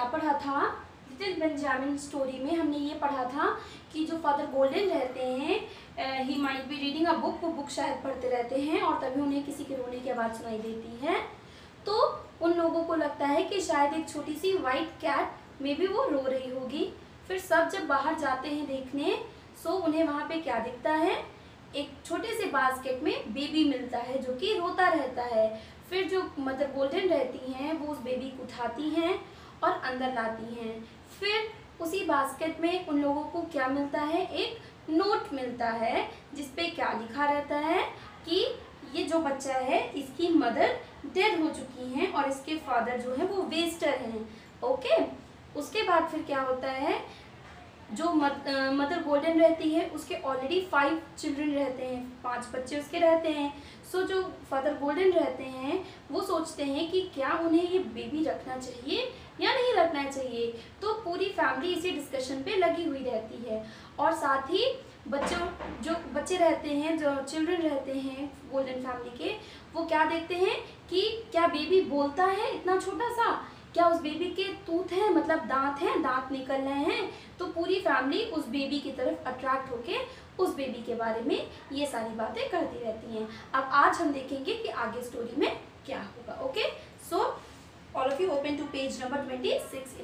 क्या पढ़ा था, लिटिल बेंजामिन स्टोरी में हमने ये पढ़ा था कि जो फादर गोल्डन रहते हैं, he might be reading a book, वो बुक शायद पढ़ते रहते हैं और तभी उन्हें किसी के रोने की आवाज़ सुनाई देती है। तो उन लोगों को लगता है कि शायद एक छोटी सी वाइट कैट में भी वो रो रही होगी। फिर सब जब बाहर जाते हैं देखने, सो उन्हें वहाँ पे क्या दिखता है, एक छोटे से बास्केट में बेबी मिलता है जो कि रोता रहता है। फिर जो मदर गोल्डन रहती हैं वो उस बेबी को उठाती हैं और अंदर लाती हैं। फिर उसी बास्केट में उन लोगों को क्या मिलता है, एक नोट मिलता है जिसपे क्या लिखा रहता है कि ये जो बच्चा है इसकी मदर डेड हो चुकी हैं और इसके फादर जो है वो वेस्टर हैं। ओके, उसके बाद फिर क्या होता है, जो मदर गोल्डन रहती है उसके ऑलरेडी 5 चिल्ड्रन रहते हैं, 5 बच्चे उसके रहते हैं। सो जो फादर गोल्डन रहते हैं वो सोचते हैं कि क्या उन्हें ये बेबी रखना चाहिए या नहीं रखना चाहिए। तो पूरी फैमिली इसी डिस्कशन पे लगी हुई रहती है और साथ ही जो बच्चे रहते हैं, जो चिल्ड्रन रहते हैं गोल्डन फैमिली के, वो क्या देखते हैं कि क्या बेबी बोलता है इतना छोटा सा, क्या उस बेबी के टूथ हैं, मतलब दांत हैं, दांत निकल रहे हैं। तो पूरी फैमिली उस बेबी की तरफ अट्रैक्ट होके उस बेबी के बारे में ये सारी बातें करती रहती हैं। अब आज हम देखेंगे कि आगे स्टोरी में क्या होगा। Okay, so all of you open to page number 26।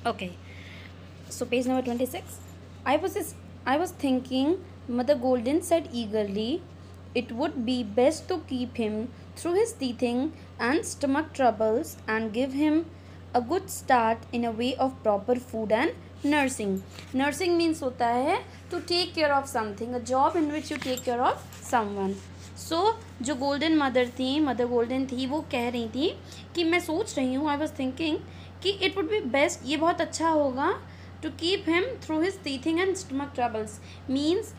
Okay, so page number 26. I was thinking, Mother Golden said eagerly, it would be best to keep him through his teething and stomach troubles and give him a good start in a way of proper food and nursing. Nursing means होता है to take care of something, a job in which you take care of someone. So जो golden mother Golden थी वो कह रही थी कि मैं सोच रही हूँ, आई वॉज थिंकिंग कि इट वुड बी बेस्ट, ये बहुत अच्छा होगा, to keep him through his teething and stomach troubles. Means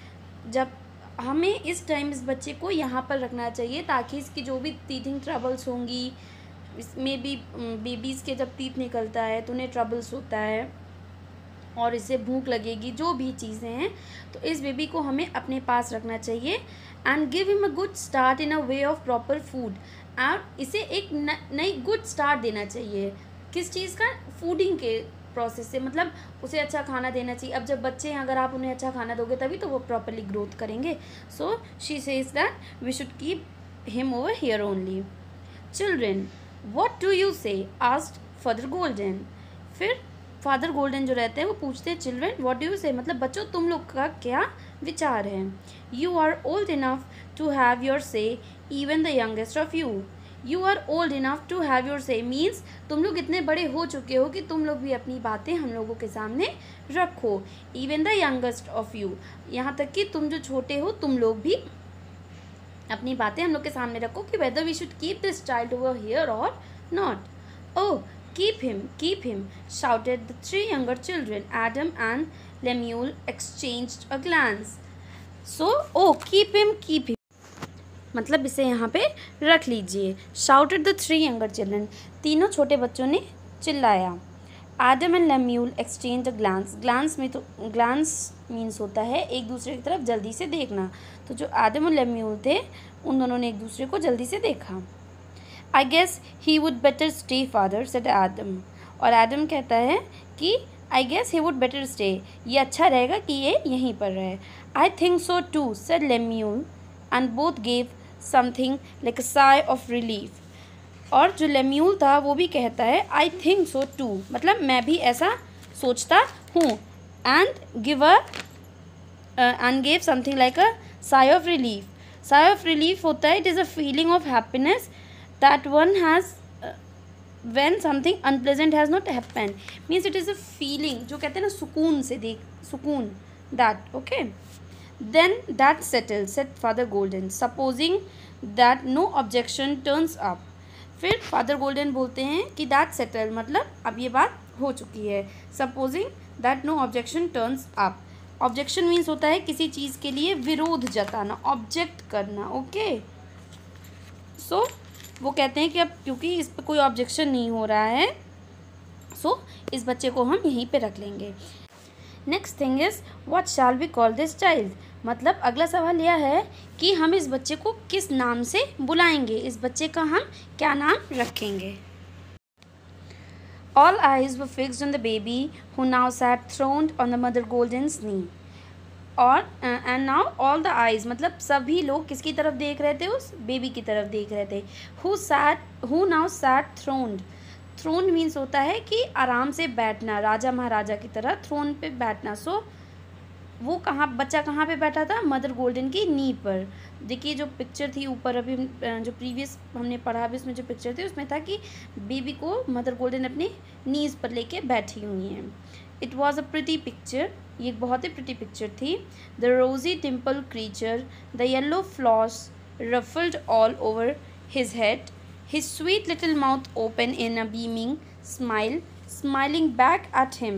जब हमें इस टाइम इस बच्चे को यहाँ पर रखना चाहिए ताकि इसकी जो भी टीथिंग ट्रबल्स होंगी, इसमें भी बेबीज़ के जब टीथ निकलता है तो उन्हें ट्रबल्स होता है और इसे भूख लगेगी, जो भी चीज़ें हैं, तो इस बेबी को हमें अपने पास रखना चाहिए। And give him a good start in a way of proper food, और इसे एक नई गुड स्टार्ट देना चाहिए। किस चीज़ का, फूडिंग के प्रोसेस से, मतलब उसे अच्छा खाना देना चाहिए। अब जब बच्चे हैं, अगर आप उन्हें अच्छा खाना दोगे तभी तो वो प्रॉपरली ग्रोथ करेंगे। So she says that we should keep him over here only. Children what do you say, asked Father Golden. फिर फादर गोल्डन जो रहते हैं वो पूछते हैं, चिल्ड्रेन व्हाट डू यू से, मतलब बच्चों तुम लोग का क्या विचार है। You are old enough to have your say, even the youngest of you. You are old enough to have your say means तुम लोग इतने बड़े हो चुके हो कि तुम लोग भी अपनी बातें हम लोगों के सामने रखो। Even the youngest of you, यहाँ तक कि तुम जो छोटे हो तुम लोग भी अपनी बातें हम लोग के सामने रखो कि whether we should keep this child over here और not. Oh keep him, shouted the 3 younger children. Adam and Lemuel exchanged a glance. So, oh, keep him, मतलब इसे यहाँ पे रख लीजिए। Shouted the 3 younger children. तीनों छोटे बच्चों ने चिल्लाया। Adam and Lemuel exchanged a glance. Glance में तो glance मीन्स होता है एक दूसरे की तरफ जल्दी से देखना। तो जो आदम और लेम्यूल थे उन दोनों ने एक दूसरे को जल्दी से देखा। I guess he would better stay, father, said Adam. और एडम कहता है कि I guess he would better stay. ये अच्छा रहेगा कि ये यहीं पर रहे। I think so too, said Lemuel, and both gave something like a sigh of relief. और जो लेम्यूल था वो भी कहता है I think so too, मतलब मैं भी ऐसा सोचता हूँ। And gave something like a sigh of relief. Sigh of relief होता है, it is a feeling of happiness that one has when something unpleasant has not happened. Means it is a feeling, जो कहते हैं ना सुकून से सुकून, that okay. Then that settled, said Father Golden, supposing that no objection turns up. फिर Father golden बोलते हैं कि that settled मतलब अब ये बात हो चुकी है। Supposing that no objection turns up. Objection means होता है किसी चीज़ के लिए विरोध जताना, ऑब्जेक्ट करना। ओके, सो वो कहते हैं कि अब क्योंकि इस पर कोई ऑब्जेक्शन नहीं हो रहा है, सो इस बच्चे को हम यहीं पे रख लेंगे। Next thing is what shall we call this child, मतलब अगला सवाल यह है कि हम इस बच्चे को किस नाम से बुलाएंगे, इस बच्चे का हम क्या नाम रखेंगे। All eyes were fixed on the baby who now sat throned on the Mother Golden's knee. और and now all the eyes मतलब सभी लोग किसकी तरफ देख रहे थे, उस बेबी की तरफ देख रहे थे. Who now sat throned. Throne means होता है कि आराम से बैठना, राजा महाराजा की तरह थ्रोन पे बैठना. सो वो बच्चा कहाँ पे बैठा था, मदर गोल्डन की नी पर. देखिए जो पिक्चर थी ऊपर अभी जो प्रीवियस हमने पढ़ा अभी उसमें जो पिक्चर थी उसमें था कि बेबी को मदर गोल्डन अपने नीज़ पर लेके बैठी हुई हैं. It was a pretty picture. ये एक बहुत ही प्रिटी पिक्चर थी. द रोजी टिम्पल creature, the yellow floss ruffled all over his head, his sweet little mouth open in a beaming smile, smiling back at him.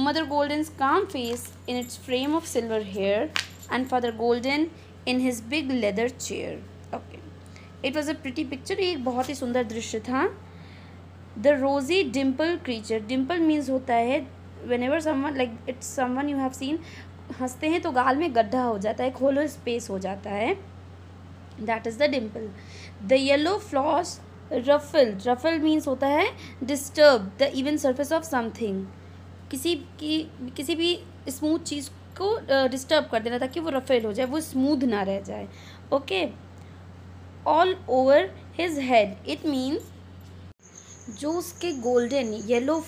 Mother Golden's calm face in its frame of silver hair, and Father Golden in his big leather chair. Okay, it was a pretty picture. एक बहुत ही सुंदर दृश्य था. The rosy dimple creature. Dimple means होता है whenever someone like it's someone you have seen हंसते हैं तो गाल में गड्ढा हो जाता है, होलो स्पेस हो जाता है. That is the dimple. The yellow floss ruffled means होता है disturb the even surface of something. किसी भी स्मूथ चीज़ को डिस्टर्ब कर देना ताकि वो रफेल हो जाए, वो स्मूथ ना रह जाए. Okay. All over his head, it means जो उसके गोल्डन येलो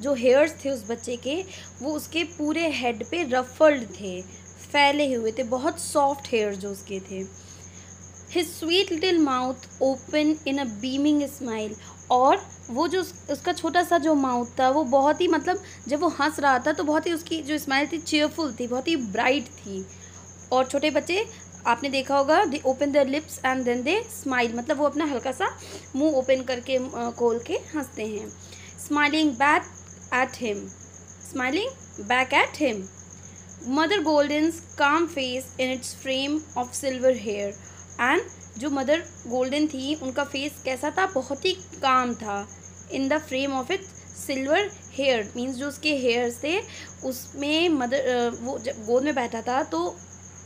जो हेयर्स थे उस बच्चे के, वो उसके पूरे हेड पे रफल्ड थे, फैले हुए थे, बहुत सॉफ्ट हेयर्स जो उसके थे. His sweet little mouth open in a beaming smile. और वो जो उसका छोटा सा जो माउथ था वो बहुत ही मतलब जब वो हंस रहा था तो बहुत ही उसकी जो स्माइल थी चीयरफुल थी, बहुत ही ब्राइट थी. और छोटे बच्चे आपने देखा होगा they open their lips and then they smile, मतलब वो अपना हल्का सा मुंह ओपन करके खोल के हंसते हैं. Smiling back at him. Mother Golden's calm face in its frame of silver hair. And जो मदर गोल्डन थी उनका फेस कैसा था, बहुत ही काम था. In the frame of it silver hair means जो उसके हेयर्स थे उसमें मदर वो जब गोद में बैठा था तो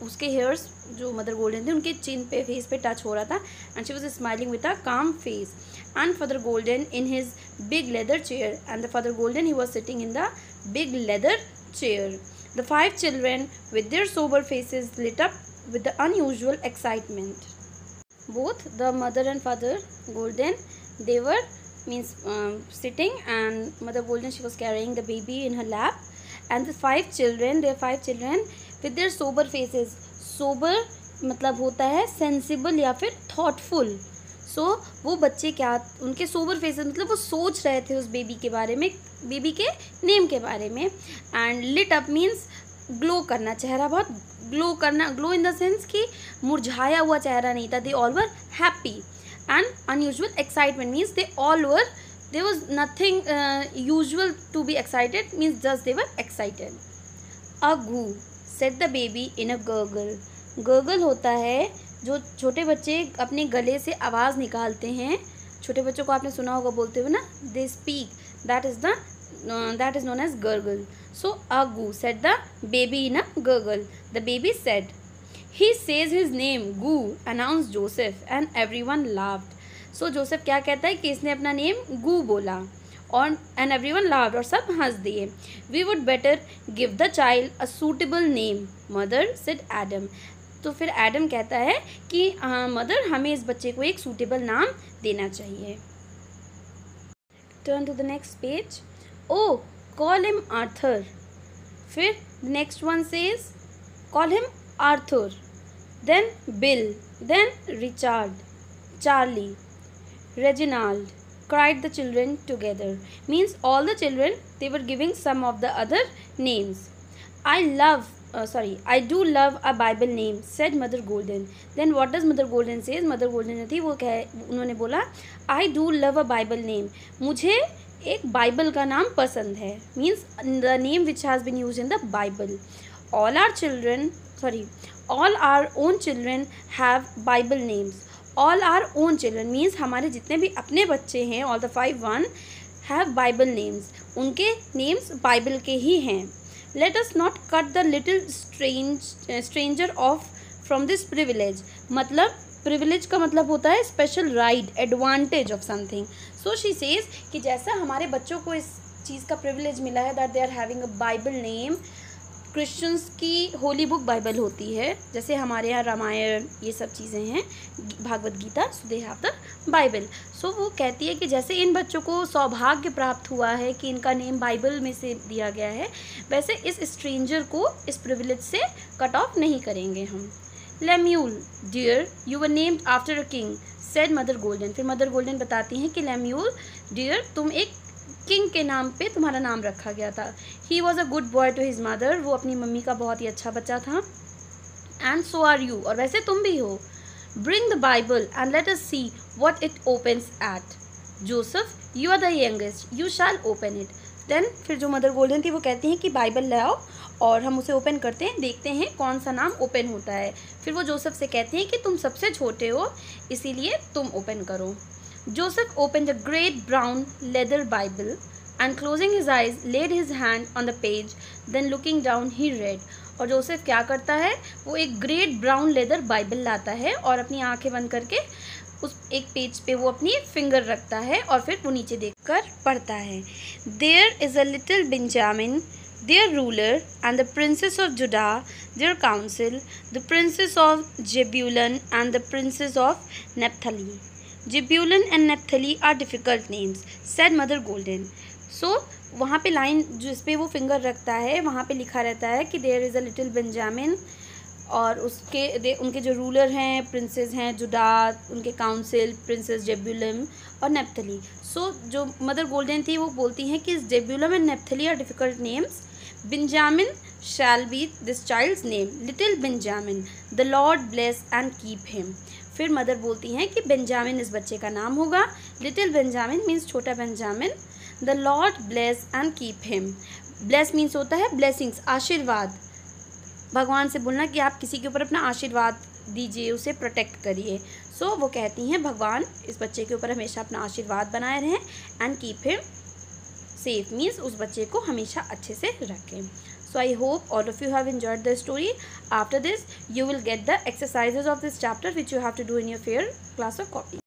उसके हेयर्स जो मदर गोल्डन थे उनके चिन पे फेस पे टच हो रहा था. And she was smiling with a calm face. And father Golden in his big leather chair. And the father Golden he was sitting in the big leather chair. The 5 children with their sober faces lit up with the unusual excitement. Both the mother and father golden, they were sitting, and mother golden, she was carrying the baby in her lap, and the 5 children with their sober faces. Sober मतलब होता है sensible या फिर thoughtful. सो वो बच्चे क्या, उनके sober faces मतलब वो सोच रहे थे उस बेबी के बारे में, बेबी के नेम के बारे में. And lit up means glow करना, चेहरा बहुत ग्लो करना, ग्लो इन द सेंस कि मुरझाया हुआ चेहरा नहीं था. They all were happy. And unusual excitement means they all were, there was nothing usual to be excited means just they were excited. A goo said the baby in a gurgle. Gurgle होता है जो छोटे बच्चे अपने गले से आवाज़ निकालते हैं. छोटे बच्चों को आपने सुना होगा बोलते हुए ना, they speak, that is known as gurgle. So a goo said the baby in a gurgle. The baby said, "He says his name, Goo," announced Joseph, and everyone laughed. So Joseph क्या कहता है कि इसने अपना name गू बोला, और and everyone laughed, और सब हंस दिए. We would better give the child a suitable name, mother said Adam. तो फिर एडम कहता है कि मदर हमें इस बच्चे को एक सूटेबल नाम देना चाहिए. Turn to the next page. Oh, call him Arthur. फिर next one says call him Arthur, then Bill, then Richard, Charlie, Reginald, cried the children together. Means all the children, they were giving some of the other names. I do love a Bible name, said Mother Golden. Then what does Mother Golden says? Mother Golden थी वो उन्होंने बोला I do love a Bible name. मुझे एक Bible का नाम पसंद है. Means the name which has been use in the Bible. All our own children have Bible names. All our own children means हमारे जितने भी अपने बच्चे हैं, all the 5 have Bible names. उनके नेम्स बाइबल के ही हैं. Let us not cut the little stranger off from this privilege. मतलब प्रिविलेज का मतलब होता है special right, advantage of something. So she says कि जैसा हमारे बच्चों को इस चीज़ का प्रिविलेज मिला है that they are having a Bible name, Christians की होली बुक बाइबल होती है, जैसे हमारे यहाँ रामायण ये सब चीज़ें हैं, भागवत गीता, सो दे हैव द बाइबल। सो वो कहती है कि जैसे इन बच्चों को सौभाग्य प्राप्त हुआ है कि इनका नेम बाइबल में से दिया गया है, वैसे इस स्ट्रेंजर को इस प्रिविलेज से कट ऑफ नहीं करेंगे हम। Lemuel dear you were named after a king said mother Golden. फिर मदर गोल्डन बताती हैं कि लेम्यूल डियर तुम एक किंग के नाम पे तुम्हारा नाम रखा गया था। He was a good boy to his mother, वो अपनी मम्मी का बहुत ही अच्छा बच्चा था। एंड सो आर यू, और वैसे तुम भी हो। Bring the Bible and let us see what it opens at. Joseph you are the youngest, you shall open it. Then फिर जो मदर गोल्डन थी वो कहती हैं कि बाइबल लाओ और हम उसे ओपन करते हैं, देखते हैं कौन सा नाम ओपन होता है। फिर वो जोसेफ से कहती हैं कि तुम सबसे छोटे हो इसीलिए तुम ओपन करो। Joseph opened a great brown leather Bible and closing his eyes laid his hand on the page, then looking down he read। और जोसेफ क्या करता है, वो एक ग्रेट ब्राउन लेदर बाइबल लाता है और अपनी आंखें बंद करके उस एक पेज पे वो अपनी फिंगर रखता है और फिर वो नीचे देखकर पढ़ता है। There is a little Benjamin, their ruler, and the princes of Judah, their council, the princes of Zebulun and the princes of Naphtali। Zebulun and Naphtali are difficult names, said Mother Golden। So वहाँ पे line जिस पे वो finger रखता है वहाँ पे लिखा रहता है कि there is a little Benjamin, और उनके जो रूलर हैं प्रिंसेस हैं जुडा, उनके काउंसिल प्रिंसेस जेबुलम और नेप्थली। सो जो मदर गोल्डन थी वो बोलती हैं कि Zebulun and Naphtali are difficult names. Benjamin shall be this child's name, little Benjamin, the Lord bless and keep him. फिर मदर बोलती हैं कि बेंजामिन इस बच्चे का नाम होगा, लिटिल बेंजामिन मीन्स छोटा Benjamin, the Lord bless and keep him. Bless means होता है ब्लेसिंग्स, आशीर्वाद। भगवान से बोलना कि आप किसी के ऊपर अपना आशीर्वाद दीजिए, उसे प्रोटेक्ट करिए। सो वो कहती हैं भगवान इस बच्चे के ऊपर हमेशा अपना आशीर्वाद बनाए रहें, and keep him safe means उस बच्चे को हमेशा अच्छे से रखें। So I hope all of you have enjoyed the story. After this, you will get the exercises of this chapter which you have to do in your fair class or copy.